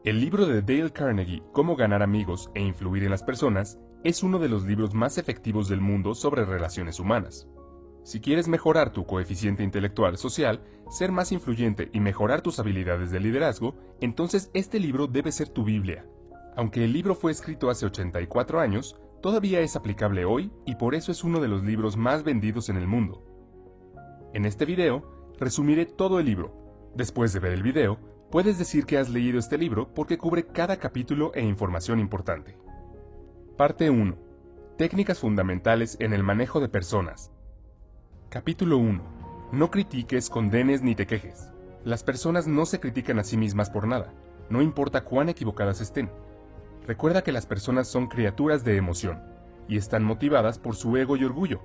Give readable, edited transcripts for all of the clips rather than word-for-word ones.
El libro de Dale Carnegie, Cómo ganar amigos e influir en las personas, es uno de los libros más efectivos del mundo sobre relaciones humanas. Si quieres mejorar tu coeficiente intelectual social, ser más influyente y mejorar tus habilidades de liderazgo, entonces este libro debe ser tu Biblia. Aunque el libro fue escrito hace 84 años, todavía es aplicable hoy y por eso es uno de los libros más vendidos en el mundo. En este video, resumiré todo el libro. Después de ver el video, puedes decir que has leído este libro porque cubre cada capítulo e información importante. Parte 1. Técnicas fundamentales en el manejo de personas. Capítulo 1. No critiques, condenes ni te quejes. Las personas no se critican a sí mismas por nada, no importa cuán equivocadas estén. Recuerda que las personas son criaturas de emoción, y están motivadas por su ego y orgullo.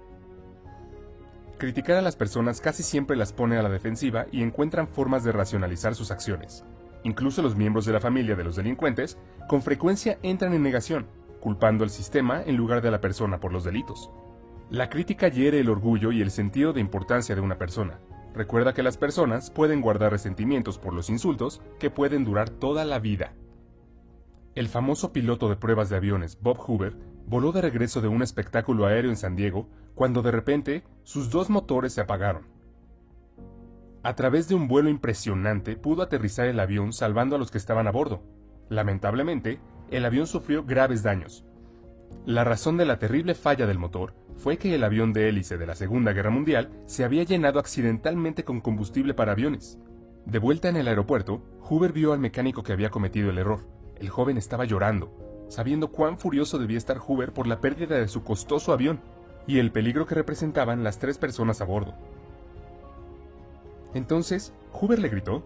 Criticar a las personas casi siempre las pone a la defensiva y encuentran formas de racionalizar sus acciones. Incluso los miembros de la familia de los delincuentes con frecuencia entran en negación, culpando al sistema en lugar de a la persona por los delitos. La crítica hiere el orgullo y el sentido de importancia de una persona. Recuerda que las personas pueden guardar resentimientos por los insultos que pueden durar toda la vida. El famoso piloto de pruebas de aviones Bob Hoover voló de regreso de un espectáculo aéreo en San Diego cuando de repente sus dos motores se apagaron. A través de un vuelo impresionante pudo aterrizar el avión salvando a los que estaban a bordo. Lamentablemente, el avión sufrió graves daños. La razón de la terrible falla del motor fue que el avión de hélice de la Segunda Guerra Mundial se había llenado accidentalmente con combustible para aviones. De vuelta en el aeropuerto, Hoover vio al mecánico que había cometido el error. El joven estaba llorando, sabiendo cuán furioso debía estar Hoover por la pérdida de su costoso avión y el peligro que representaban las 3 personas a bordo. Entonces, Hoover le gritó,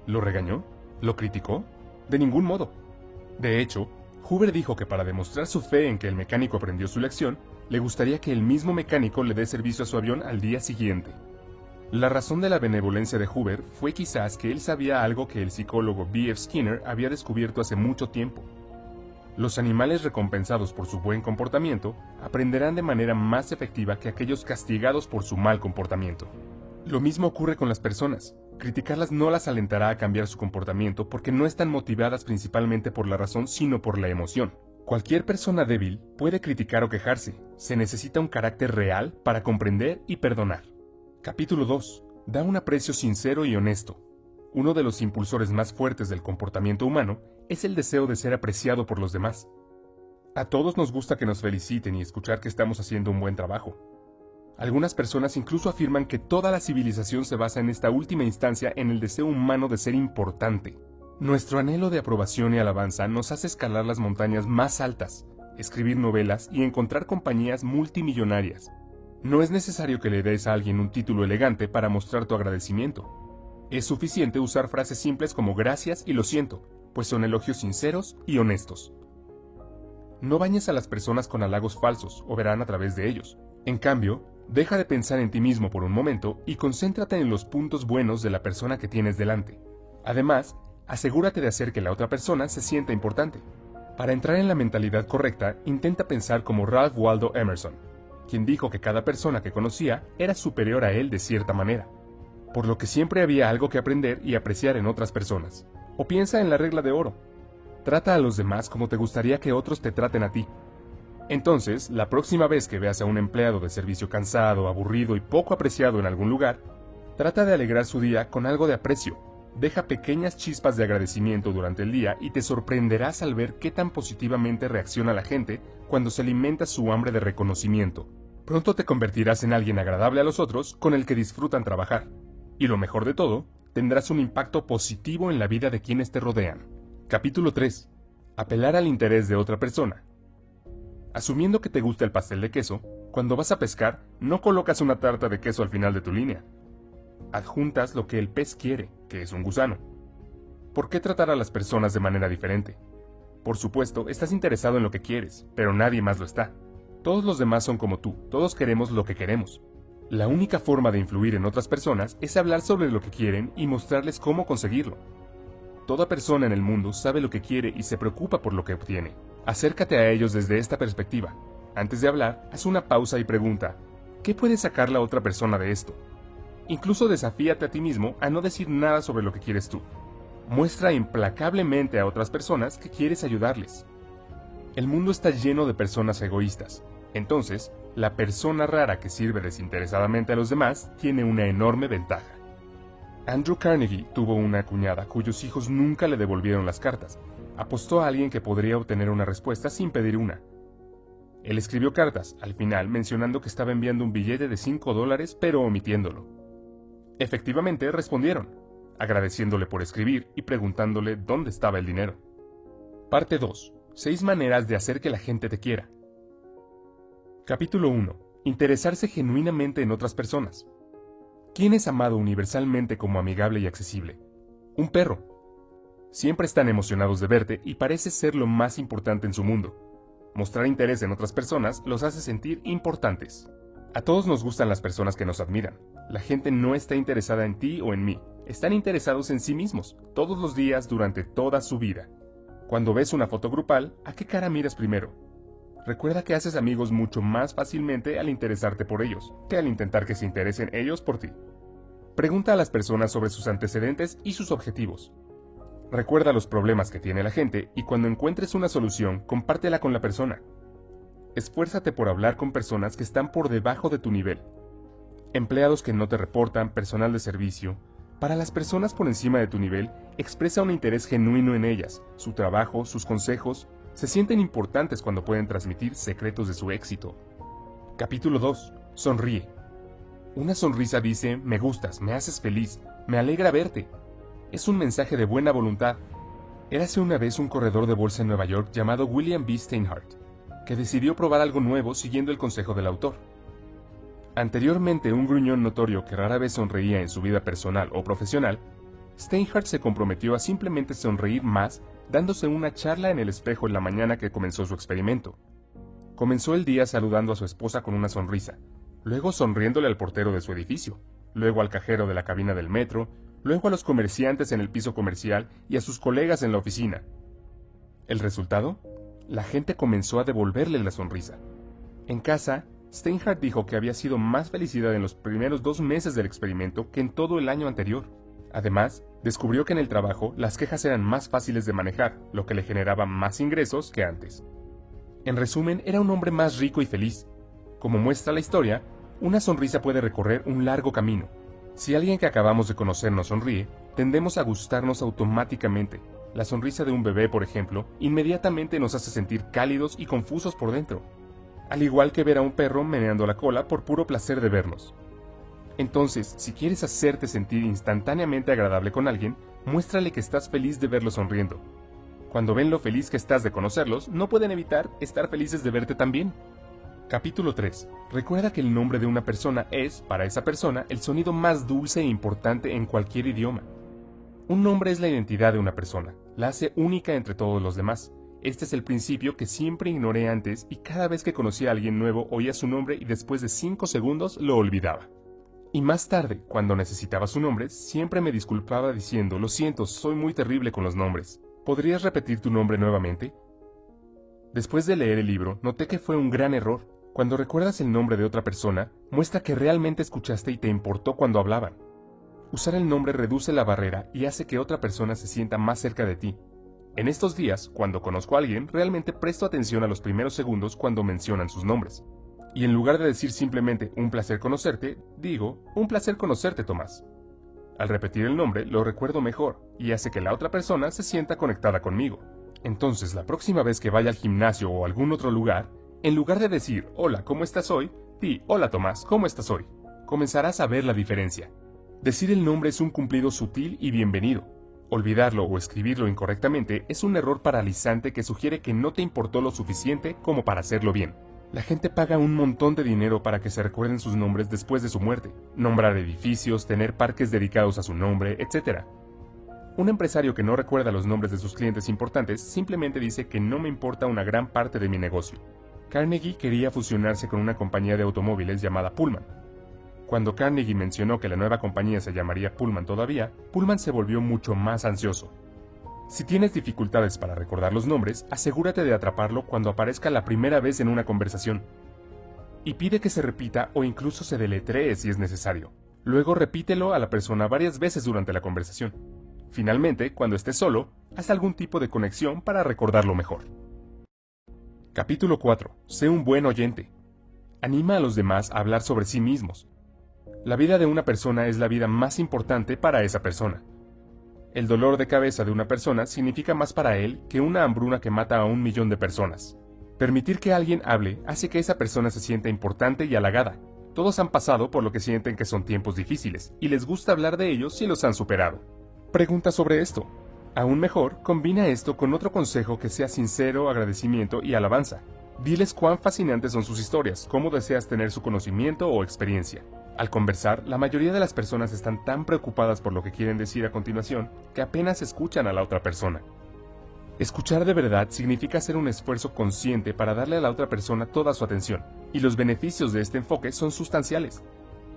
¿lo regañó? ¿Lo criticó? De ningún modo. De hecho, Hoover dijo que para demostrar su fe en que el mecánico aprendió su lección, le gustaría que el mismo mecánico le dé servicio a su avión al día siguiente. La razón de la benevolencia de Hoover fue quizás que él sabía algo que el psicólogo B.F. Skinner había descubierto hace mucho tiempo. Los animales recompensados por su buen comportamiento aprenderán de manera más efectiva que aquellos castigados por su mal comportamiento. Lo mismo ocurre con las personas. Criticarlas no las alentará a cambiar su comportamiento porque no están motivadas principalmente por la razón sino por la emoción. Cualquier persona débil puede criticar o quejarse. Se necesita un carácter real para comprender y perdonar. Capítulo 2. Da un aprecio sincero y honesto. Uno de los impulsores más fuertes del comportamiento humano es el deseo de ser apreciado por los demás. A todos nos gusta que nos feliciten y escuchar que estamos haciendo un buen trabajo. Algunas personas incluso afirman que toda la civilización se basa en esta última instancia en el deseo humano de ser importante. Nuestro anhelo de aprobación y alabanza nos hace escalar las montañas más altas, escribir novelas y encontrar compañías multimillonarias. No es necesario que le des a alguien un título elegante para mostrar tu agradecimiento. Es suficiente usar frases simples como gracias y lo siento, pues son elogios sinceros y honestos. No bañes a las personas con halagos falsos o verán a través de ellos. En cambio, deja de pensar en ti mismo por un momento y concéntrate en los puntos buenos de la persona que tienes delante. Además, asegúrate de hacer que la otra persona se sienta importante. Para entrar en la mentalidad correcta, intenta pensar como Ralph Waldo Emerson, quien dijo que cada persona que conocía era superior a él de cierta manera, por lo que siempre había algo que aprender y apreciar en otras personas. O piensa en la regla de oro. Trata a los demás como te gustaría que otros te traten a ti. Entonces, la próxima vez que veas a un empleado de servicio cansado, aburrido y poco apreciado en algún lugar, trata de alegrar su día con algo de aprecio. Deja pequeñas chispas de agradecimiento durante el día y te sorprenderás al ver qué tan positivamente reacciona la gente cuando se alimenta su hambre de reconocimiento. Pronto te convertirás en alguien agradable a los otros con el que disfrutan trabajar. Y lo mejor de todo, tendrás un impacto positivo en la vida de quienes te rodean. Capítulo 3. Apelar al interés de otra persona. Asumiendo que te gusta el pastel de queso, cuando vas a pescar, no colocas una tarta de queso al final de tu línea. Adjuntas lo que el pez quiere, que es un gusano. ¿Por qué tratar a las personas de manera diferente? Por supuesto, estás interesado en lo que quieres, pero nadie más lo está. Todos los demás son como tú, todos queremos lo que queremos. La única forma de influir en otras personas es hablar sobre lo que quieren y mostrarles cómo conseguirlo. Toda persona en el mundo sabe lo que quiere y se preocupa por lo que obtiene. Acércate a ellos desde esta perspectiva. Antes de hablar, haz una pausa y pregunta, ¿qué puede sacar la otra persona de esto? Incluso desafíate a ti mismo a no decir nada sobre lo que quieres tú. Muestra implacablemente a otras personas que quieres ayudarles. El mundo está lleno de personas egoístas. Entonces, la persona rara que sirve desinteresadamente a los demás tiene una enorme ventaja. Andrew Carnegie tuvo una cuñada cuyos hijos nunca le devolvieron las cartas. Apostó a alguien que podría obtener una respuesta sin pedir una. Él escribió cartas, al final mencionando que estaba enviando un billete de $5, pero omitiéndolo. Efectivamente, respondieron, agradeciéndole por escribir y preguntándole dónde estaba el dinero. Parte 2. 6 maneras de hacer que la gente te quiera. Capítulo 1. Interesarse genuinamente en otras personas. ¿Quién es amado universalmente como amigable y accesible? Un perro. Siempre están emocionados de verte y parece ser lo más importante en su mundo. Mostrar interés en otras personas los hace sentir importantes. A todos nos gustan las personas que nos admiran. La gente no está interesada en ti o en mí. Están interesados en sí mismos, todos los días durante toda su vida. Cuando ves una foto grupal, ¿a qué cara miras primero? Recuerda que haces amigos mucho más fácilmente al interesarte por ellos, que al intentar que se interesen ellos por ti. Pregunta a las personas sobre sus antecedentes y sus objetivos. Recuerda los problemas que tiene la gente y cuando encuentres una solución, compártela con la persona. Esfuérzate por hablar con personas que están por debajo de tu nivel. Empleados que no te reportan, personal de servicio. Para las personas por encima de tu nivel, expresa un interés genuino en ellas, su trabajo, sus consejos. Se sienten importantes cuando pueden transmitir secretos de su éxito. Capítulo 2. Sonríe. Una sonrisa dice, me gustas, me haces feliz, me alegra verte. Es un mensaje de buena voluntad. Érase una vez un corredor de bolsa en Nueva York llamado William B. Steinhardt, que decidió probar algo nuevo siguiendo el consejo del autor. Anteriormente un gruñón notorio que rara vez sonreía en su vida personal o profesional, Steinhardt se comprometió a simplemente sonreír más dándose una charla en el espejo en la mañana que comenzó su experimento. Comenzó el día saludando a su esposa con una sonrisa, luego sonriéndole al portero de su edificio, luego al cajero de la cabina del metro, luego a los comerciantes en el piso comercial y a sus colegas en la oficina. ¿El resultado? La gente comenzó a devolverle la sonrisa. En casa, Steinhardt dijo que había sido más felicidad en los primeros 2 meses del experimento que en todo el año anterior. Además, descubrió que en el trabajo las quejas eran más fáciles de manejar, lo que le generaba más ingresos que antes. En resumen, era un hombre más rico y feliz. Como muestra la historia, una sonrisa puede recorrer un largo camino. Si alguien que acabamos de conocer nos sonríe, tendemos a gustarnos automáticamente. La sonrisa de un bebé, por ejemplo, inmediatamente nos hace sentir cálidos y confusos por dentro. Al igual que ver a un perro meneando la cola por puro placer de vernos. Entonces, si quieres hacerte sentir instantáneamente agradable con alguien, muéstrale que estás feliz de verlo sonriendo. Cuando ven lo feliz que estás de conocerlos, no pueden evitar estar felices de verte también. Capítulo 3. Recuerda que el nombre de una persona es, para esa persona, el sonido más dulce e importante en cualquier idioma. Un nombre es la identidad de una persona, la hace única entre todos los demás. Este es el principio que siempre ignoré antes y cada vez que conocía a alguien nuevo oía su nombre y después de 5 segundos lo olvidaba. Y más tarde, cuando necesitaba su nombre, siempre me disculpaba diciendo, lo siento, soy muy terrible con los nombres. ¿Podrías repetir tu nombre nuevamente? Después de leer el libro, noté que fue un gran error. Cuando recuerdas el nombre de otra persona, muestra que realmente escuchaste y te importó cuando hablaban. Usar el nombre reduce la barrera y hace que otra persona se sienta más cerca de ti. En estos días, cuando conozco a alguien, realmente presto atención a los primeros segundos cuando mencionan sus nombres. Y en lugar de decir simplemente un placer conocerte, digo un placer conocerte, Tomás. Al repetir el nombre, lo recuerdo mejor y hace que la otra persona se sienta conectada conmigo. Entonces, la próxima vez que vaya al gimnasio o a algún otro lugar, en lugar de decir hola, ¿cómo estás hoy?, di hola, Tomás, ¿cómo estás hoy? Comenzarás a ver la diferencia. Decir el nombre es un cumplido sutil y bienvenido. Olvidarlo o escribirlo incorrectamente es un error paralizante que sugiere que no te importó lo suficiente como para hacerlo bien. La gente paga un montón de dinero para que se recuerden sus nombres después de su muerte, nombrar edificios, tener parques dedicados a su nombre, etc. Un empresario que no recuerda los nombres de sus clientes importantes simplemente dice que no me importa una gran parte de mi negocio. Carnegie quería fusionarse con una compañía de automóviles llamada Pullman. Cuando Carnegie mencionó que la nueva compañía se llamaría Pullman todavía, Pullman se volvió mucho más ansioso. Si tienes dificultades para recordar los nombres, asegúrate de atraparlo cuando aparezca la primera vez en una conversación. Y pide que se repita o incluso se deletree si es necesario. Luego repítelo a la persona varias veces durante la conversación. Finalmente, cuando estés solo, haz algún tipo de conexión para recordarlo mejor. Capítulo 4. Sé un buen oyente. Anima a los demás a hablar sobre sí mismos. La vida de una persona es la vida más importante para esa persona. El dolor de cabeza de una persona significa más para él que una hambruna que mata a 1.000.000 de personas. Permitir que alguien hable hace que esa persona se sienta importante y halagada. Todos han pasado por lo que sienten que son tiempos difíciles, y les gusta hablar de ellos si los han superado. Pregunta sobre esto. Aún mejor, combina esto con otro consejo que sea sincero, agradecimiento y alabanza. Diles cuán fascinantes son sus historias, cómo deseas tener su conocimiento o experiencia. Al conversar, la mayoría de las personas están tan preocupadas por lo que quieren decir a continuación que apenas escuchan a la otra persona. Escuchar de verdad significa hacer un esfuerzo consciente para darle a la otra persona toda su atención, y los beneficios de este enfoque son sustanciales.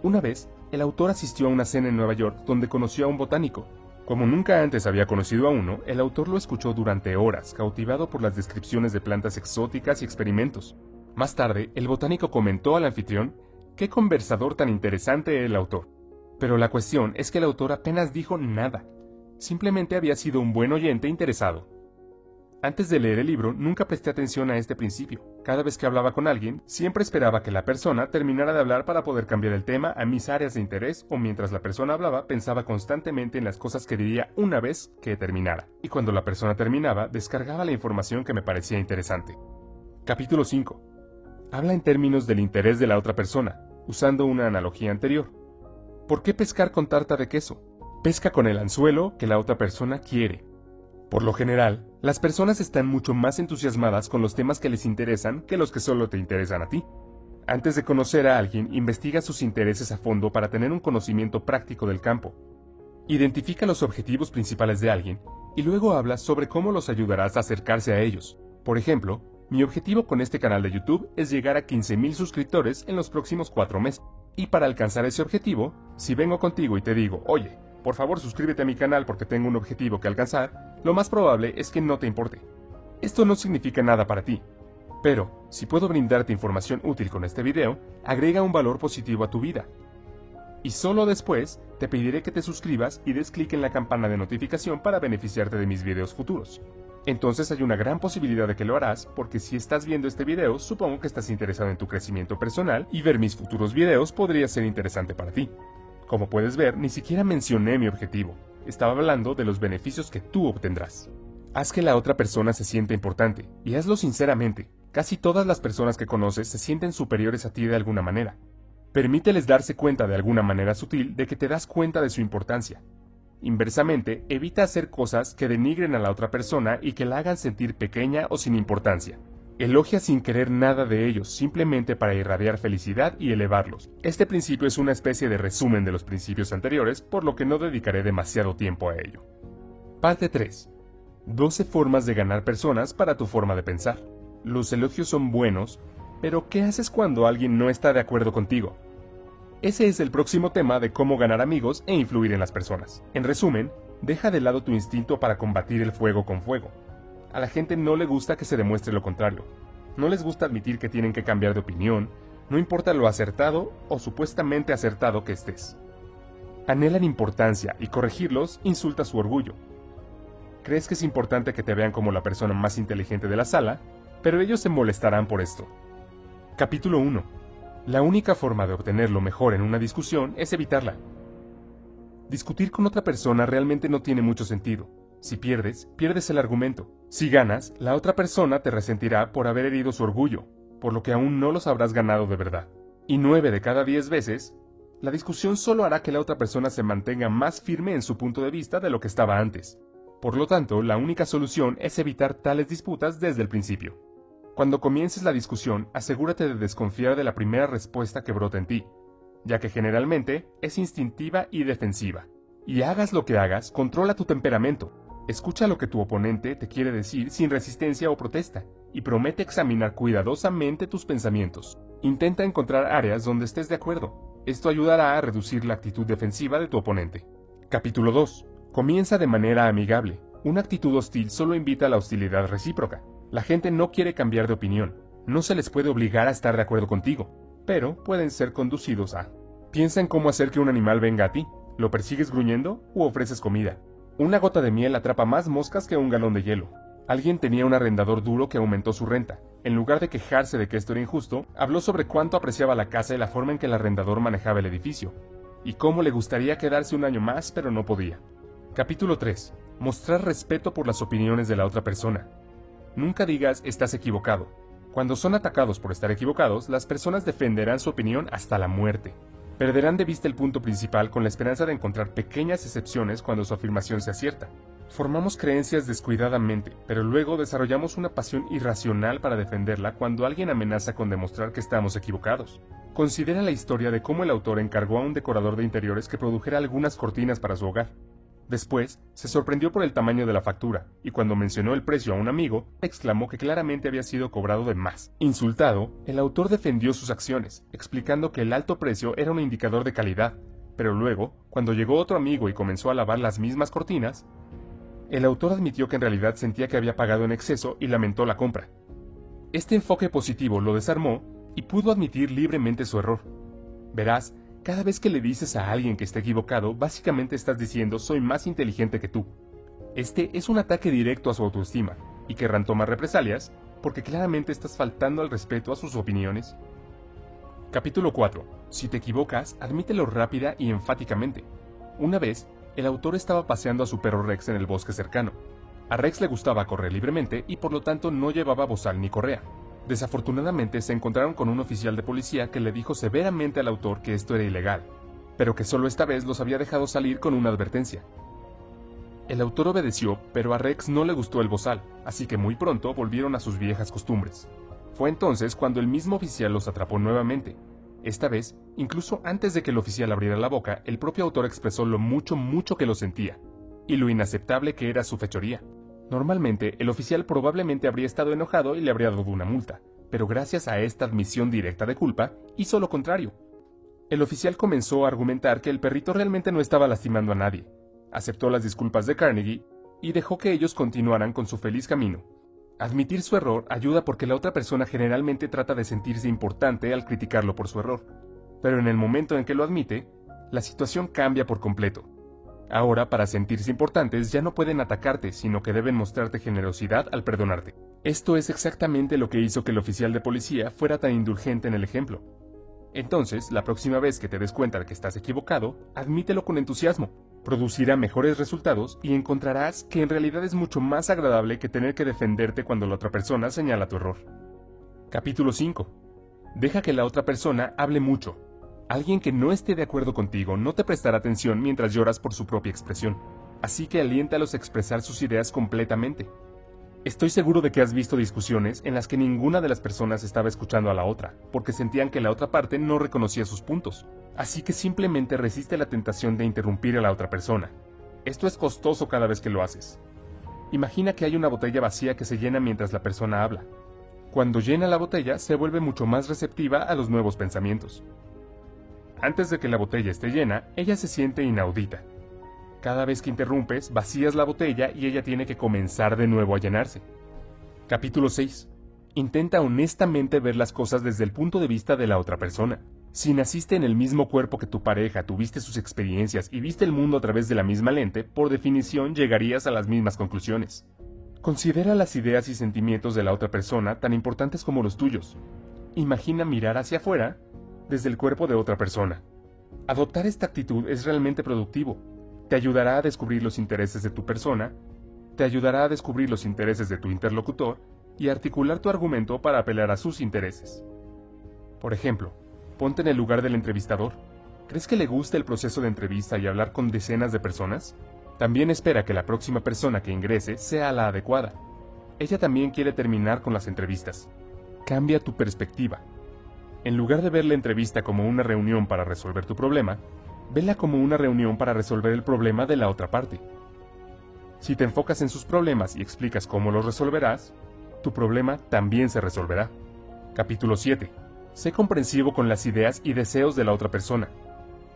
Una vez, el autor asistió a una cena en Nueva York donde conoció a un botánico. Como nunca antes había conocido a uno, el autor lo escuchó durante horas, cautivado por las descripciones de plantas exóticas y experimentos. Más tarde, el botánico comentó al anfitrión: «Qué conversador tan interesante el autor». Pero la cuestión es que el autor apenas dijo nada. Simplemente había sido un buen oyente interesado. Antes de leer el libro, nunca presté atención a este principio. Cada vez que hablaba con alguien, siempre esperaba que la persona terminara de hablar para poder cambiar el tema a mis áreas de interés, o mientras la persona hablaba, pensaba constantemente en las cosas que diría una vez que terminara. Y cuando la persona terminaba, descargaba la información que me parecía interesante. Capítulo 5. Habla en términos del interés de la otra persona, usando una analogía anterior. ¿Por qué pescar con tarta de queso? Pesca con el anzuelo que la otra persona quiere. Por lo general, las personas están mucho más entusiasmadas con los temas que les interesan que los que solo te interesan a ti. Antes de conocer a alguien, investiga sus intereses a fondo para tener un conocimiento práctico del campo. Identifica los objetivos principales de alguien y luego habla sobre cómo los ayudarás a acercarse a ellos. Por ejemplo, mi objetivo con este canal de YouTube es llegar a 15.000 suscriptores en los próximos 4 meses. Y para alcanzar ese objetivo, si vengo contigo y te digo: «Oye, por favor suscríbete a mi canal porque tengo un objetivo que alcanzar», lo más probable es que no te importe. Esto no significa nada para ti. Pero, si puedo brindarte información útil con este video, agrega un valor positivo a tu vida. Y solo después, te pediré que te suscribas y des clic en la campana de notificación para beneficiarte de mis videos futuros. Entonces hay una gran posibilidad de que lo harás, porque si estás viendo este video, supongo que estás interesado en tu crecimiento personal y ver mis futuros videos podría ser interesante para ti. Como puedes ver, ni siquiera mencioné mi objetivo. Estaba hablando de los beneficios que tú obtendrás. Haz que la otra persona se sienta importante, y hazlo sinceramente. Casi todas las personas que conoces se sienten superiores a ti de alguna manera. Permíteles darse cuenta de alguna manera sutil de que te das cuenta de su importancia. Inversamente, evita hacer cosas que denigren a la otra persona y que la hagan sentir pequeña o sin importancia. Elogia sin querer nada de ellos, simplemente para irradiar felicidad y elevarlos. Este principio es una especie de resumen de los principios anteriores, por lo que no dedicaré demasiado tiempo a ello. Parte 3. 12 formas de ganar personas para tu forma de pensar. Los elogios son buenos, pero ¿qué haces cuando alguien no está de acuerdo contigo? Ese es el próximo tema de cómo ganar amigos e influir en las personas. En resumen, deja de lado tu instinto para combatir el fuego con fuego. A la gente no le gusta que se demuestre lo contrario. No les gusta admitir que tienen que cambiar de opinión, no importa lo acertado o supuestamente acertado que estés. Anhelan importancia y corregirlos insulta su orgullo. Crees que es importante que te vean como la persona más inteligente de la sala, pero ellos se molestarán por esto. Capítulo 1. La única forma de obtener lo mejor en una discusión es evitarla. Discutir con otra persona realmente no tiene mucho sentido. Si pierdes, pierdes el argumento. Si ganas, la otra persona te resentirá por haber herido su orgullo, por lo que aún no los habrás ganado de verdad. Y 9 de cada 10 veces, la discusión solo hará que la otra persona se mantenga más firme en su punto de vista de lo que estaba antes. Por lo tanto, la única solución es evitar tales disputas desde el principio. Cuando comiences la discusión, asegúrate de desconfiar de la primera respuesta que brota en ti, ya que generalmente es instintiva y defensiva. Y hagas lo que hagas, controla tu temperamento. Escucha lo que tu oponente te quiere decir sin resistencia o protesta, y promete examinar cuidadosamente tus pensamientos. Intenta encontrar áreas donde estés de acuerdo. Esto ayudará a reducir la actitud defensiva de tu oponente. Capítulo 2. Comienza de manera amigable. Una actitud hostil solo invita a la hostilidad recíproca. La gente no quiere cambiar de opinión. No se les puede obligar a estar de acuerdo contigo, pero pueden ser conducidos a... Piensa en cómo hacer que un animal venga a ti. ¿Lo persigues gruñendo u ofreces comida? Una gota de miel atrapa más moscas que un galón de hielo. Alguien tenía un arrendador duro que aumentó su renta. En lugar de quejarse de que esto era injusto, habló sobre cuánto apreciaba la casa y la forma en que el arrendador manejaba el edificio, y cómo le gustaría quedarse un año más, pero no podía. Capítulo 3. Mostrar respeto por las opiniones de la otra persona. Nunca digas estás equivocado. Cuando son atacados por estar equivocados, las personas defenderán su opinión hasta la muerte. Perderán de vista el punto principal con la esperanza de encontrar pequeñas excepciones cuando su afirmación se acierta. Formamos creencias descuidadamente, pero luego desarrollamos una pasión irracional para defenderla cuando alguien amenaza con demostrar que estamos equivocados. Considera la historia de cómo el autor encargó a un decorador de interiores que produjera algunas cortinas para su hogar. Después, se sorprendió por el tamaño de la factura, y cuando mencionó el precio a un amigo, exclamó que claramente había sido cobrado de más. Insultado, el autor defendió sus acciones, explicando que el alto precio era un indicador de calidad, pero luego, cuando llegó otro amigo y comenzó a lavar las mismas cortinas, el autor admitió que en realidad sentía que había pagado en exceso y lamentó la compra. Este enfoque positivo lo desarmó y pudo admitir libremente su error. Verás, cada vez que le dices a alguien que está equivocado, básicamente estás diciendo soy más inteligente que tú. Este es un ataque directo a su autoestima, y querrán tomar represalias, porque claramente estás faltando al respeto a sus opiniones. Capítulo 4. Si te equivocas, admítelo rápida y enfáticamente. Una vez, el autor estaba paseando a su perro Rex en el bosque cercano. A Rex le gustaba correr libremente y por lo tanto no llevaba bozal ni correa. Desafortunadamente se encontraron con un oficial de policía que le dijo severamente al autor que esto era ilegal, pero que solo esta vez los había dejado salir con una advertencia. El autor obedeció, pero a Rex no le gustó el bozal, así que muy pronto volvieron a sus viejas costumbres. Fue entonces cuando el mismo oficial los atrapó nuevamente. Esta vez, incluso antes de que el oficial abriera la boca, el propio autor expresó lo mucho que lo sentía, y lo inaceptable que era su fechoría. Normalmente, el oficial probablemente habría estado enojado y le habría dado una multa, pero gracias a esta admisión directa de culpa, hizo lo contrario. El oficial comenzó a argumentar que el perrito realmente no estaba lastimando a nadie, aceptó las disculpas de Carnegie y dejó que ellos continuaran con su feliz camino. Admitir su error ayuda porque la otra persona generalmente trata de sentirse importante al criticarlo por su error, pero en el momento en que lo admite, la situación cambia por completo. Ahora, para sentirse importantes, ya no pueden atacarte, sino que deben mostrarte generosidad al perdonarte. Esto es exactamente lo que hizo que el oficial de policía fuera tan indulgente en el ejemplo. Entonces, la próxima vez que te des cuenta de que estás equivocado, admítelo con entusiasmo. Producirá mejores resultados y encontrarás que en realidad es mucho más agradable que tener que defenderte cuando la otra persona señala tu error. Capítulo 5. Deja que la otra persona hable mucho. Alguien que no esté de acuerdo contigo no te prestará atención mientras lloras por su propia expresión, así que aliéntalos a expresar sus ideas completamente. Estoy seguro de que has visto discusiones en las que ninguna de las personas estaba escuchando a la otra, porque sentían que la otra parte no reconocía sus puntos, así que simplemente resiste la tentación de interrumpir a la otra persona. Esto es costoso cada vez que lo haces. Imagina que hay una botella vacía que se llena mientras la persona habla. Cuando llena la botella, se vuelve mucho más receptiva a los nuevos pensamientos. Antes de que la botella esté llena, ella se siente inaudita. Cada vez que interrumpes, vacías la botella y ella tiene que comenzar de nuevo a llenarse. Capítulo 6. Intenta honestamente ver las cosas desde el punto de vista de la otra persona. Si naciste en el mismo cuerpo que tu pareja, tuviste sus experiencias y viste el mundo a través de la misma lente, por definición llegarías a las mismas conclusiones. Considera las ideas y sentimientos de la otra persona tan importantes como los tuyos. Imagina mirar hacia afuera desde el cuerpo de otra persona. Adoptar esta actitud es realmente productivo. Te ayudará a descubrir los intereses de tu persona, te ayudará a descubrir los intereses de tu interlocutor y articular tu argumento para apelar a sus intereses. Por ejemplo, ponte en el lugar del entrevistador. ¿Crees que le gusta el proceso de entrevista y hablar con decenas de personas? También espera que la próxima persona que ingrese sea la adecuada. Ella también quiere terminar con las entrevistas. Cambia tu perspectiva. En lugar de ver la entrevista como una reunión para resolver tu problema, vela como una reunión para resolver el problema de la otra parte. Si te enfocas en sus problemas y explicas cómo los resolverás, tu problema también se resolverá. Capítulo 7. Sé comprensivo con las ideas y deseos de la otra persona.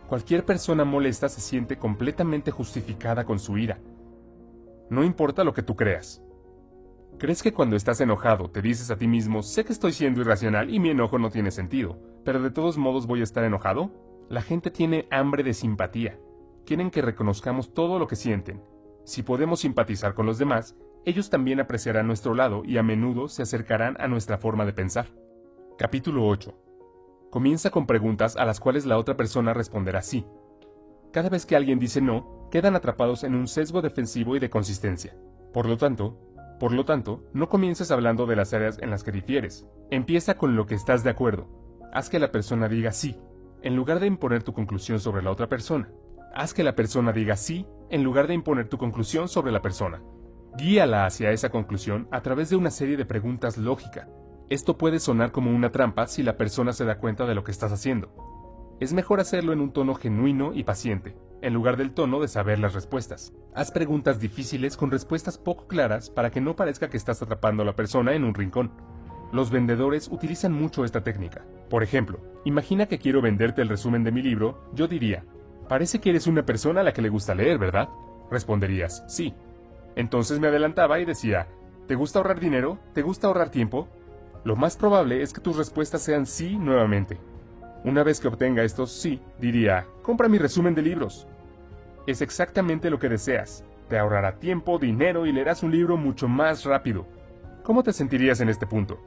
Cualquier persona molesta se siente completamente justificada con su ira. No importa lo que tú creas. ¿Crees que cuando estás enojado te dices a ti mismo, sé que estoy siendo irracional y mi enojo no tiene sentido, pero de todos modos voy a estar enojado? La gente tiene hambre de simpatía. Quieren que reconozcamos todo lo que sienten. Si podemos simpatizar con los demás, ellos también apreciarán nuestro lado y a menudo se acercarán a nuestra forma de pensar. Capítulo 8. Comienza con preguntas a las cuales la otra persona responderá sí. Cada vez que alguien dice no, quedan atrapados en un sesgo defensivo y de consistencia. Por lo tanto, no comiences hablando de las áreas en las que difieres. Empieza con lo que estás de acuerdo. Haz que la persona diga sí, en lugar de imponer tu conclusión sobre la otra persona. Haz que la persona diga sí, en lugar de imponer tu conclusión sobre la persona. Guíala hacia esa conclusión a través de una serie de preguntas lógicas. Esto puede sonar como una trampa si la persona se da cuenta de lo que estás haciendo. Es mejor hacerlo en un tono genuino y paciente, en lugar del tono de saber las respuestas. Haz preguntas difíciles con respuestas poco claras para que no parezca que estás atrapando a la persona en un rincón. Los vendedores utilizan mucho esta técnica. Por ejemplo, imagina que quiero venderte el resumen de mi libro, yo diría, «Parece que eres una persona a la que le gusta leer, ¿verdad?». Responderías, «Sí». Entonces me adelantaba y decía, ¿te gusta ahorrar dinero? ¿Te gusta ahorrar tiempo? Lo más probable es que tus respuestas sean sí nuevamente. Una vez que obtenga estos sí, diría, compra mi resumen de libros. Es exactamente lo que deseas. Te ahorrará tiempo, dinero y leerás un libro mucho más rápido. ¿Cómo te sentirías en este punto?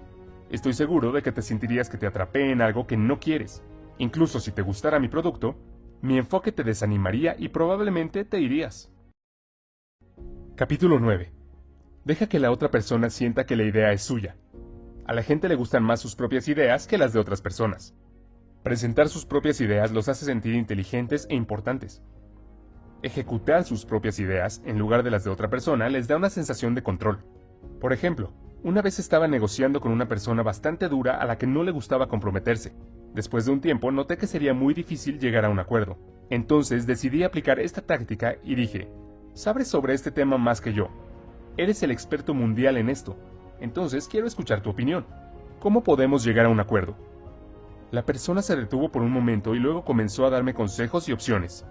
Estoy seguro de que te sentirías que te atrapé en algo que no quieres. Incluso si te gustara mi producto, mi enfoque te desanimaría y probablemente te irías. Capítulo 9. Deja que la otra persona sienta que la idea es suya. A la gente le gustan más sus propias ideas que las de otras personas. Presentar sus propias ideas los hace sentir inteligentes e importantes. Ejecutar sus propias ideas, en lugar de las de otra persona, les da una sensación de control. Por ejemplo, una vez estaba negociando con una persona bastante dura a la que no le gustaba comprometerse. Después de un tiempo noté que sería muy difícil llegar a un acuerdo. Entonces decidí aplicar esta táctica y dije, «Sabes sobre este tema más que yo. Eres el experto mundial en esto. Entonces quiero escuchar tu opinión. ¿Cómo podemos llegar a un acuerdo?». La persona se detuvo por un momento y luego comenzó a darme consejos y opciones.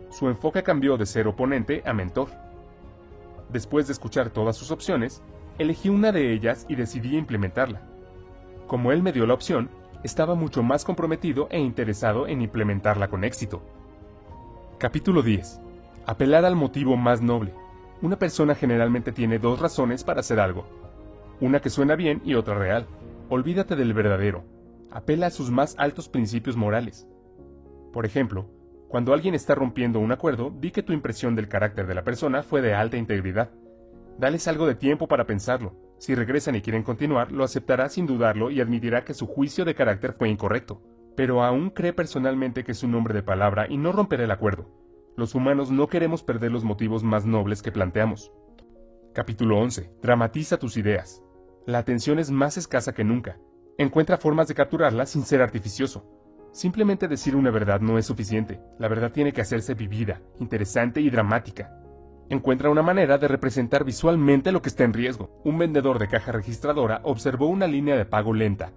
Su enfoque cambió de ser oponente a mentor. Después de escuchar todas sus opciones, elegí una de ellas y decidí implementarla. Como él me dio la opción, estaba mucho más comprometido e interesado en implementarla con éxito. Capítulo 10. Apelar al motivo más noble. Una persona generalmente tiene dos razones para hacer algo. Una que suena bien y otra real. Olvídate del verdadero. Apela a sus más altos principios morales. Por ejemplo, cuando alguien está rompiendo un acuerdo, di que tu impresión del carácter de la persona fue de alta integridad. Dales algo de tiempo para pensarlo. Si regresan y quieren continuar, lo aceptará sin dudarlo y admitirá que su juicio de carácter fue incorrecto. Pero aún cree personalmente que es un hombre de palabra y no romperá el acuerdo. Los humanos no queremos perder los motivos más nobles que planteamos. Capítulo 11. Dramatiza tus ideas. La atención es más escasa que nunca. Encuentra formas de capturarla sin ser artificioso. Simplemente decir una verdad no es suficiente. La verdad tiene que hacerse vivida, interesante y dramática. Encuentra una manera de representar visualmente lo que está en riesgo. Un vendedor de caja registradora observó una línea de pago lenta.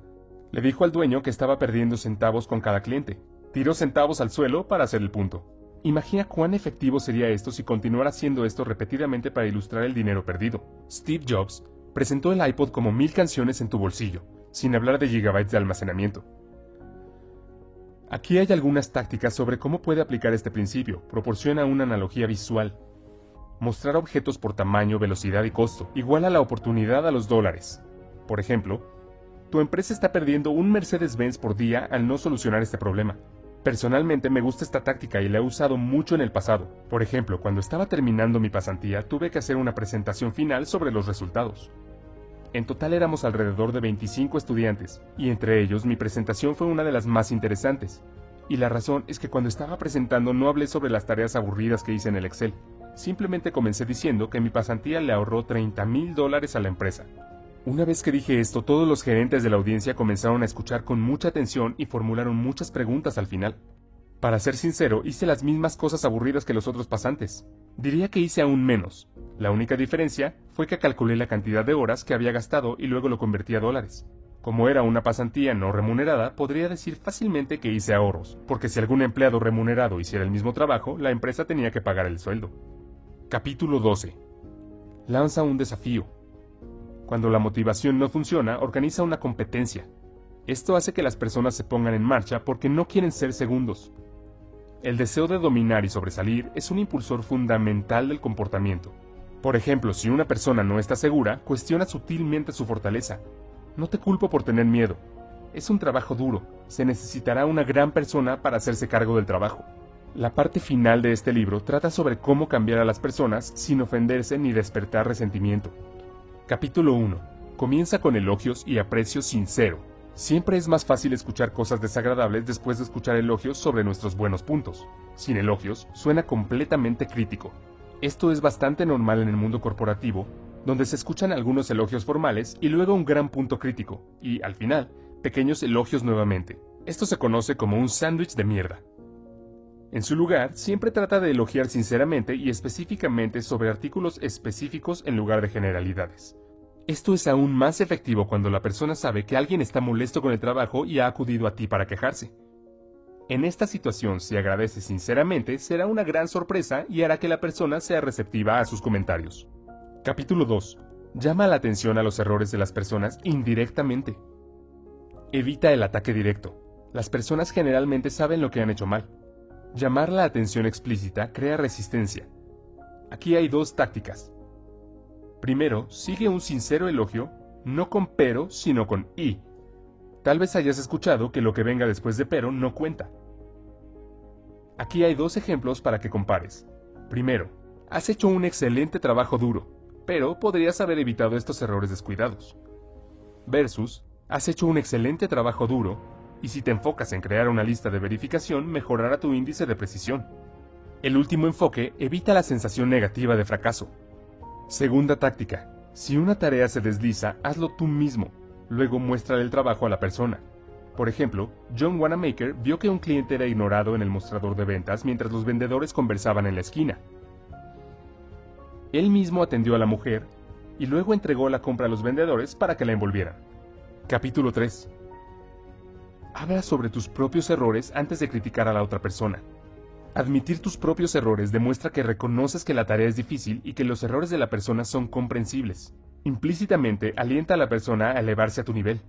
Le dijo al dueño que estaba perdiendo centavos con cada cliente. Tiró centavos al suelo para hacer el punto. Imagina cuán efectivo sería esto si continuara haciendo esto repetidamente para ilustrar el dinero perdido. Steve Jobs presentó el iPod como 1000 canciones en tu bolsillo, sin hablar de gigabytes de almacenamiento. Aquí hay algunas tácticas sobre cómo puede aplicar este principio. Proporciona una analogía visual. Mostrar objetos por tamaño, velocidad y costo, igual a la oportunidad a los dólares. Por ejemplo, tu empresa está perdiendo un Mercedes-Benz por día al no solucionar este problema. Personalmente me gusta esta táctica y la he usado mucho en el pasado. Por ejemplo, cuando estaba terminando mi pasantía, tuve que hacer una presentación final sobre los resultados. En total éramos alrededor de 25 estudiantes, y entre ellos mi presentación fue una de las más interesantes. Y la razón es que cuando estaba presentando no hablé sobre las tareas aburridas que hice en el Excel. Simplemente comencé diciendo que mi pasantía le ahorró $30,000 a la empresa. Una vez que dije esto, todos los gerentes de la audiencia comenzaron a escuchar con mucha atención y formularon muchas preguntas al final. Para ser sincero, hice las mismas cosas aburridas que los otros pasantes. Diría que hice aún menos. La única diferencia fue que calculé la cantidad de horas que había gastado y luego lo convertí a dólares. Como era una pasantía no remunerada, podría decir fácilmente que hice ahorros, porque si algún empleado remunerado hiciera el mismo trabajo, la empresa tenía que pagar el sueldo. Capítulo 12. Lanza un desafío. Cuando la motivación no funciona, organiza una competencia. Esto hace que las personas se pongan en marcha porque no quieren ser segundos. El deseo de dominar y sobresalir es un impulsor fundamental del comportamiento. Por ejemplo, si una persona no está segura, cuestiona sutilmente su fortaleza. No te culpo por tener miedo. Es un trabajo duro. Se necesitará una gran persona para hacerse cargo del trabajo. La parte final de este libro trata sobre cómo cambiar a las personas sin ofenderse ni despertar resentimiento. Capítulo 1. Comienza con elogios y aprecio sincero. Siempre es más fácil escuchar cosas desagradables después de escuchar elogios sobre nuestros buenos puntos. Sin elogios, suena completamente crítico. Esto es bastante normal en el mundo corporativo, donde se escuchan algunos elogios formales y luego un gran punto crítico, y, al final, pequeños elogios nuevamente. Esto se conoce como un sándwich de mierda. En su lugar, siempre trata de elogiar sinceramente y específicamente sobre artículos específicos en lugar de generalidades. Esto es aún más efectivo cuando la persona sabe que alguien está molesto con el trabajo y ha acudido a ti para quejarse. En esta situación, si agradeces sinceramente, será una gran sorpresa y hará que la persona sea receptiva a sus comentarios. Capítulo 2. Llama la atención a los errores de las personas indirectamente. Evita el ataque directo. Las personas generalmente saben lo que han hecho mal. Llamar la atención explícita crea resistencia. Aquí hay dos tácticas. Primero, sigue un sincero elogio, no con pero, sino con y. Tal vez hayas escuchado que lo que venga después de pero no cuenta. Aquí hay dos ejemplos para que compares. Primero, has hecho un excelente trabajo duro, pero podrías haber evitado estos errores descuidados. Versus, has hecho un excelente trabajo duro, y si te enfocas en crear una lista de verificación, mejorará tu índice de precisión. El último enfoque evita la sensación negativa de fracaso. Segunda táctica, si una tarea se desliza, hazlo tú mismo. Luego muéstrale el trabajo a la persona. Por ejemplo, John Wanamaker vio que un cliente era ignorado en el mostrador de ventas mientras los vendedores conversaban en la esquina. Él mismo atendió a la mujer y luego entregó la compra a los vendedores para que la envolvieran. Capítulo 3. Habla sobre tus propios errores antes de criticar a la otra persona. Admitir tus propios errores demuestra que reconoces que la tarea es difícil y que los errores de la persona son comprensibles. Implícitamente alienta a la persona a elevarse a tu nivel.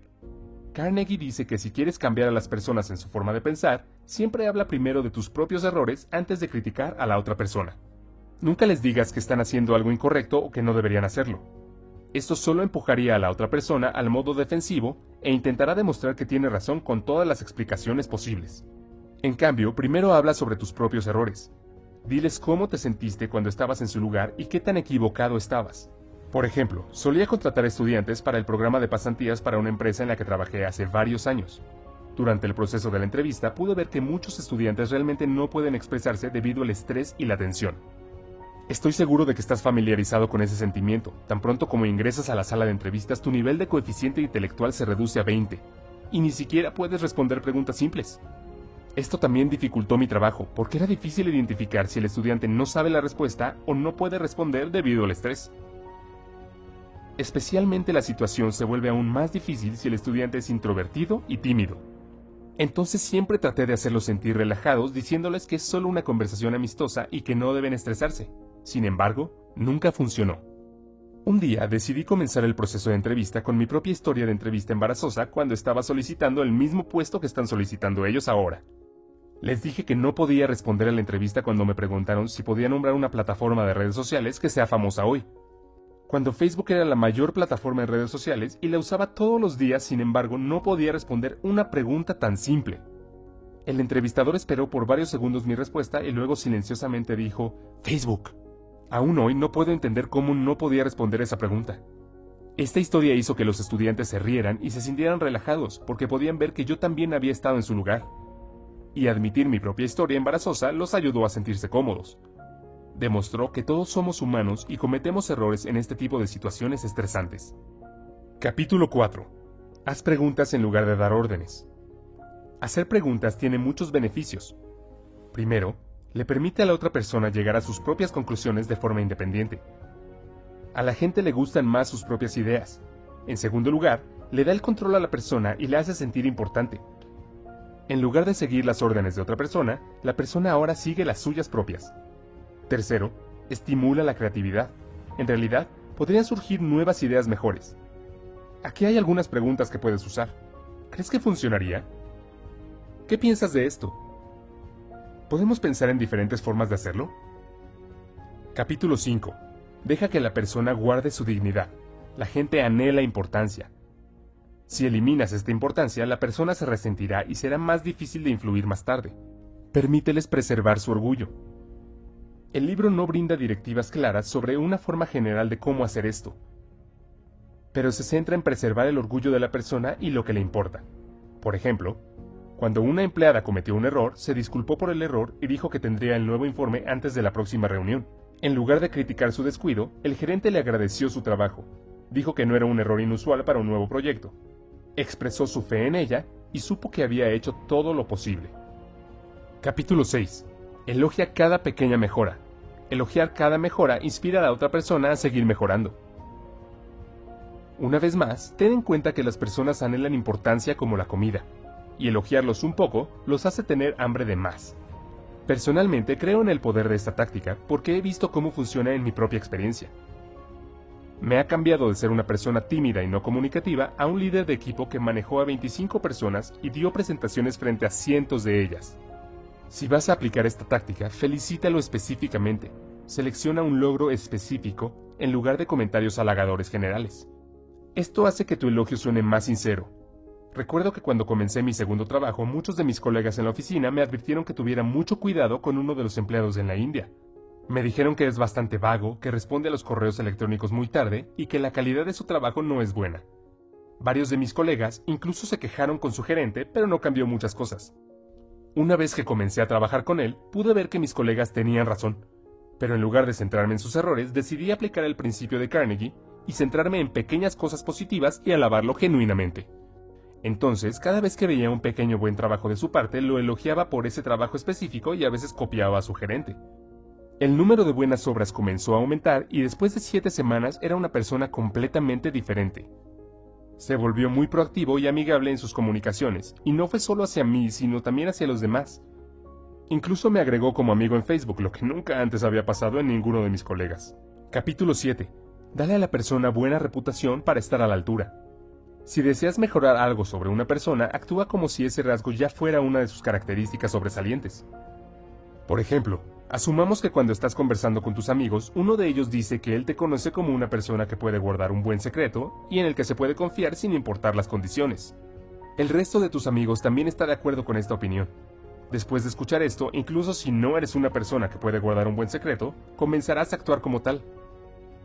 Carnegie dice que si quieres cambiar a las personas en su forma de pensar, siempre habla primero de tus propios errores antes de criticar a la otra persona. Nunca les digas que están haciendo algo incorrecto o que no deberían hacerlo. Esto solo empujaría a la otra persona al modo defensivo e intentará demostrar que tiene razón con todas las explicaciones posibles. En cambio, primero habla sobre tus propios errores. Diles cómo te sentiste cuando estabas en su lugar y qué tan equivocado estabas. Por ejemplo, solía contratar estudiantes para el programa de pasantías para una empresa en la que trabajé hace varios años. Durante el proceso de la entrevista pude ver que muchos estudiantes realmente no pueden expresarse debido al estrés y la tensión. Estoy seguro de que estás familiarizado con ese sentimiento. Tan pronto como ingresas a la sala de entrevistas, tu nivel de coeficiente intelectual se reduce a 20, y ni siquiera puedes responder preguntas simples. Esto también dificultó mi trabajo, porque era difícil identificar si el estudiante no sabe la respuesta o no puede responder debido al estrés. Especialmente la situación se vuelve aún más difícil si el estudiante es introvertido y tímido. Entonces siempre traté de hacerlos sentir relajados diciéndoles que es solo una conversación amistosa y que no deben estresarse. Sin embargo, nunca funcionó. Un día decidí comenzar el proceso de entrevista con mi propia historia de entrevista embarazosa cuando estaba solicitando el mismo puesto que están solicitando ellos ahora. Les dije que no podía responder a la entrevista cuando me preguntaron si podía nombrar una plataforma de redes sociales que sea famosa hoy. Cuando Facebook era la mayor plataforma en redes sociales y la usaba todos los días, sin embargo, no podía responder una pregunta tan simple. El entrevistador esperó por varios segundos mi respuesta y luego silenciosamente dijo, Facebook. Aún hoy no puedo entender cómo no podía responder esa pregunta. Esta historia hizo que los estudiantes se rieran y se sintieran relajados porque podían ver que yo también había estado en su lugar. Y admitir mi propia historia embarazosa los ayudó a sentirse cómodos. Demostró que todos somos humanos y cometemos errores en este tipo de situaciones estresantes. Capítulo 4. Haz preguntas en lugar de dar órdenes. Hacer preguntas tiene muchos beneficios. Primero, le permite a la otra persona llegar a sus propias conclusiones de forma independiente. A la gente le gustan más sus propias ideas. En segundo lugar, le da el control a la persona y le hace sentir importante. En lugar de seguir las órdenes de otra persona, la persona ahora sigue las suyas propias. Tercero, estimula la creatividad. En realidad, podrían surgir nuevas ideas mejores. Aquí hay algunas preguntas que puedes usar. ¿Crees que funcionaría? ¿Qué piensas de esto? ¿Podemos pensar en diferentes formas de hacerlo? Capítulo 5. Deja que la persona guarde su dignidad. La gente anhela importancia. Si eliminas esta importancia, la persona se resentirá y será más difícil de influir más tarde. Permíteles preservar su orgullo. El libro no brinda directivas claras sobre una forma general de cómo hacer esto, pero se centra en preservar el orgullo de la persona y lo que le importa. Por ejemplo, cuando una empleada cometió un error, se disculpó por el error y dijo que tendría el nuevo informe antes de la próxima reunión. En lugar de criticar su descuido, el gerente le agradeció su trabajo. Dijo que no era un error inusual para un nuevo proyecto. Expresó su fe en ella y supo que había hecho todo lo posible. Capítulo 6. Elogia cada pequeña mejora. Elogiar cada mejora inspira a la otra persona a seguir mejorando. Una vez más, ten en cuenta que las personas anhelan importancia como la comida, y elogiarlos un poco los hace tener hambre de más. Personalmente creo en el poder de esta táctica porque he visto cómo funciona en mi propia experiencia. Me ha cambiado de ser una persona tímida y no comunicativa a un líder de equipo que manejó a 25 personas y dio presentaciones frente a cientos de ellas. Si vas a aplicar esta táctica, felicítalo específicamente. Selecciona un logro específico en lugar de comentarios halagadores generales. Esto hace que tu elogio suene más sincero. Recuerdo que cuando comencé mi segundo trabajo, muchos de mis colegas en la oficina me advirtieron que tuviera mucho cuidado con uno de los empleados en la India. Me dijeron que es bastante vago, que responde a los correos electrónicos muy tarde y que la calidad de su trabajo no es buena. Varios de mis colegas incluso se quejaron con su gerente, pero no cambió muchas cosas. Una vez que comencé a trabajar con él, pude ver que mis colegas tenían razón, pero en lugar de centrarme en sus errores, decidí aplicar el principio de Carnegie y centrarme en pequeñas cosas positivas y alabarlo genuinamente. Entonces, cada vez que veía un pequeño buen trabajo de su parte, lo elogiaba por ese trabajo específico y a veces copiaba a su gerente. El número de buenas obras comenzó a aumentar y después de 7 semanas era una persona completamente diferente. Se volvió muy proactivo y amigable en sus comunicaciones, y no fue solo hacia mí, sino también hacia los demás. Incluso me agregó como amigo en Facebook, lo que nunca antes había pasado en ninguno de mis colegas. Capítulo 7. Dale a la persona buena reputación para estar a la altura. Si deseas mejorar algo sobre una persona, actúa como si ese rasgo ya fuera una de sus características sobresalientes. Por ejemplo, asumamos que cuando estás conversando con tus amigos, uno de ellos dice que él te conoce como una persona que puede guardar un buen secreto y en el que se puede confiar sin importar las condiciones. El resto de tus amigos también está de acuerdo con esta opinión. Después de escuchar esto, incluso si no eres una persona que puede guardar un buen secreto, comenzarás a actuar como tal.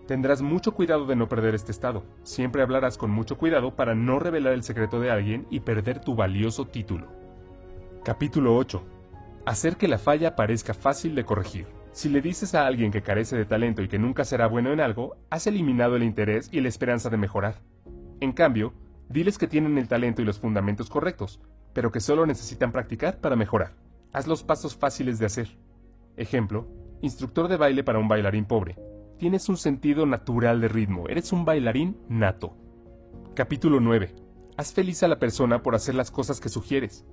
Tendrás mucho cuidado de no perder este estado. Siempre hablarás con mucho cuidado para no revelar el secreto de alguien y perder tu valioso título. Capítulo 8. Hacer que la falla parezca fácil de corregir. Si le dices a alguien que carece de talento y que nunca será bueno en algo, has eliminado el interés y la esperanza de mejorar. En cambio, diles que tienen el talento y los fundamentos correctos, pero que solo necesitan practicar para mejorar. Haz los pasos fáciles de hacer. Ejemplo, instructor de baile para un bailarín pobre. Tienes un sentido natural de ritmo, eres un bailarín nato. Capítulo 9. Haz feliz a la persona por hacer las cosas que sugieres.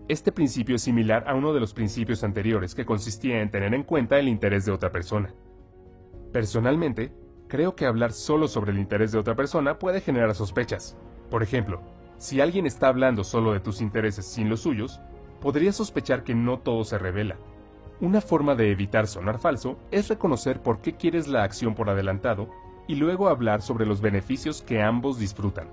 Este principio es similar a uno de los principios anteriores que consistía en tener en cuenta el interés de otra persona. Personalmente, creo que hablar solo sobre el interés de otra persona puede generar sospechas. Por ejemplo, si alguien está hablando solo de tus intereses sin los suyos, podrías sospechar que no todo se revela. Una forma de evitar sonar falso es reconocer por qué quieres la acción por adelantado y luego hablar sobre los beneficios que ambos disfrutan.